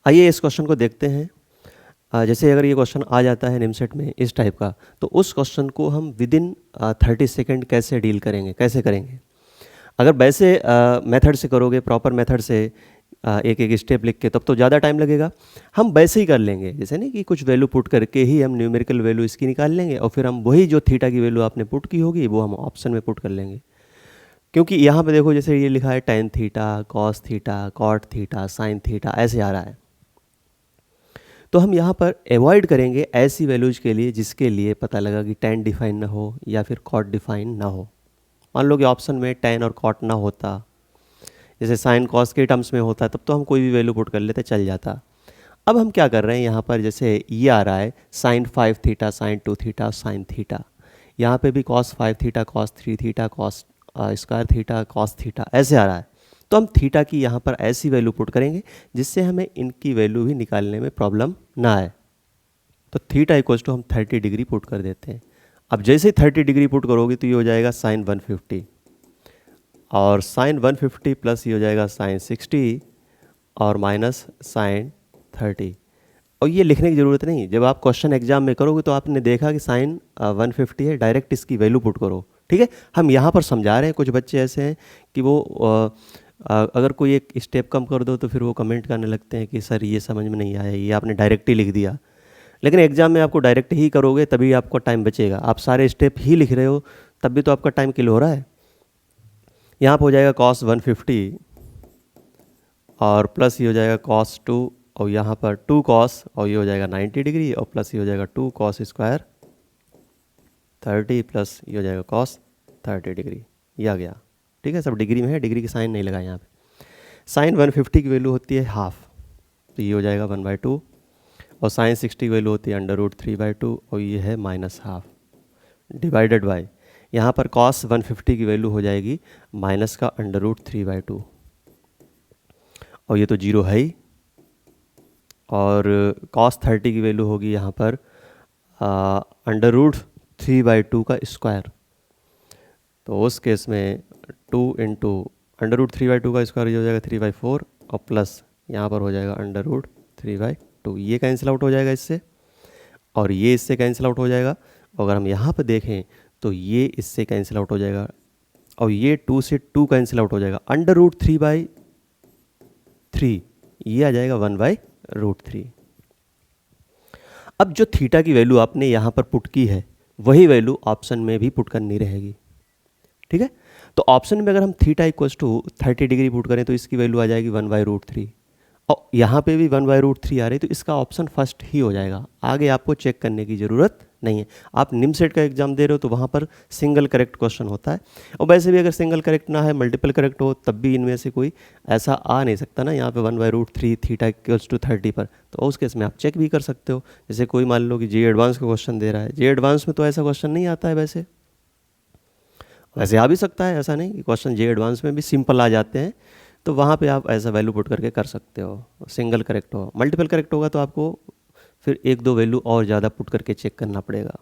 आइए इस क्वेश्चन को देखते हैं। जैसे अगर ये क्वेश्चन आ जाता है निमसेट में इस टाइप का, तो उस क्वेश्चन को हम विद इन 30 सेकेंड कैसे डील करेंगे, कैसे करेंगे। अगर वैसे मेथड से करोगे, प्रॉपर मेथड से एक एक स्टेप लिख के, तब तो ज़्यादा टाइम लगेगा। हम वैसे ही कर लेंगे, जैसे नहीं कि कुछ वैल्यू पुट करके ही हम न्यूमेरिकल वैल्यू इसकी निकाल लेंगे और फिर हम वही जो थीटा की वैल्यू आपने पुट की होगी वो हम ऑप्शन में पुट कर लेंगे। क्योंकि यहाँ पे देखो जैसे ये लिखा है tan theta, cos theta, cot theta, sin theta, ऐसे आ रहा है। तो हम यहाँ पर अवॉइड करेंगे ऐसी वैल्यूज के लिए जिसके लिए पता लगा कि tan डिफाइन ना हो या फिर cot डिफाइन ना हो। मान लो कि ऑप्शन में tan और cot ना होता, जैसे sin cos के टर्म्स में होता, तब तो हम कोई भी वैल्यू पुट कर लेते, चल जाता। अब हम क्या कर रहे हैं यहाँ पर, जैसे ये आ रहा है sin 5 theta, sin 2 theta, sin theta, यहाँ पे भी cos 5 theta, cos 3 theta, cos square theta, cos theta, ऐसे आ रहा है। तो हम थीटा की यहाँ पर ऐसी वैल्यू पुट करेंगे जिससे हमें इनकी वैल्यू भी निकालने में प्रॉब्लम ना आए। तो थीटा इक्वल्स टू हम 30 डिग्री पुट कर देते हैं। अब जैसे ही 30 डिग्री पुट करोगे तो ये हो जाएगा sin 150 और sin 150 प्लस ये हो जाएगा sin 60 और माइनस sin 30। और ये लिखने की ज़रूरत नहीं, जब आप क्वेश्चन एग्जाम में करोगे तो आपने देखा कि sin 150 है, डायरेक्ट इसकी वैल्यू पुट करो। ठीक है, हम यहाँ पर समझा रहे हैं। कुछ बच्चे ऐसे हैं कि वो अगर कोई एक स्टेप कम कर दो तो फिर वो कमेंट करने लगते हैं कि सर ये समझ में नहीं आया, ये आपने डायरेक्ट ही लिख दिया। लेकिन एग्जाम में आपको डायरेक्ट ही करोगे तभी आपको टाइम बचेगा। आप सारे स्टेप ही लिख रहे हो तब भी तो आपका टाइम किल हो रहा है। यहाँ पर हो जाएगा cos 150 और प्लस ये हो जाएगा cos 2 और यहाँ पर 2 cos और ये हो जाएगा 90 डिग्री और प्लस ये हो जाएगा 2 cos स्क्वायर 30 प्लस ये हो जाएगा cos 30 डिग्री। ये आ गया। ठीक है, सब डिग्री में है, डिग्री की साइन नहीं लगा यहाँ पे। साइन 150 की वैल्यू होती है हाफ, तो ये हो जाएगा 1/2 और साइन 60 की वैल्यू होती है √3/2 और ये है -हाफ डिवाइडेड बाय, यहाँ पर cos 150 की वैल्यू हो जाएगी माइनस का √3/2 और ये तो जीरो है ही, और cos 30 की वैल्यू होगी यहाँ पर √3/2 का स्क्वायर। तो उस केस में 2 इंटू √3/2 का स्क्वायर ये हो जाएगा 3/4 और प्लस यहाँ पर हो जाएगा √3/2। ये कैंसिल आउट हो जाएगा इससे और ये इससे कैंसिल आउट हो जाएगा। अगर हम यहाँ पर देखें तो ये इससे कैंसिल आउट हो जाएगा और ये 2 से 2 कैंसिल आउट हो जाएगा। √3/3 ये आ जाएगा 1/√3। अब जो थीटा की वैल्यू आपने यहाँ पर पुट की है वही वैल्यू ऑप्शन में भी पुट करनी रहेगी। ठीक है, तो ऑप्शन में अगर हम theta equals to 30 degree put करें तो इसकी वैल्यू आ जाएगी 1/√3 और यहाँ पे भी 1/√3 आ रही, तो इसका ऑप्शन फर्स्ट ही हो जाएगा। आगे आपको चेक करने की ज़रूरत नहीं है। आप निमसेट का एग्जाम दे रहे हो तो वहाँ पर सिंगल करेक्ट क्वेश्चन होता है, और वैसे भी अगर सिंगल करेक्ट ना है मल्टीपल करेक्ट हो तब भी इनमें से कोई ऐसा आ नहीं सकता ना यहाँ पे 1/√3 थीटा इक्वल्स टू 30 पर। तो उस केस में आप चेक भी कर सकते हो। जैसे कोई मान लो कि जे एडवांस का क्वेश्चन दे रहा है, जे एडवांस में तो ऐसा क्वेश्चन नहीं आता है, वैसे आ भी सकता है, ऐसा नहीं कि क्वेश्चन जे एडवांस में भी सिंपल आ जाते हैं, तो वहाँ पे आप ऐसा वैल्यू पुट करके कर सकते हो। सिंगल करेक्ट हो, मल्टीपल करेक्ट होगा तो आपको फिर 1-2 वैल्यू और ज़्यादा पुट करके चेक करना पड़ेगा।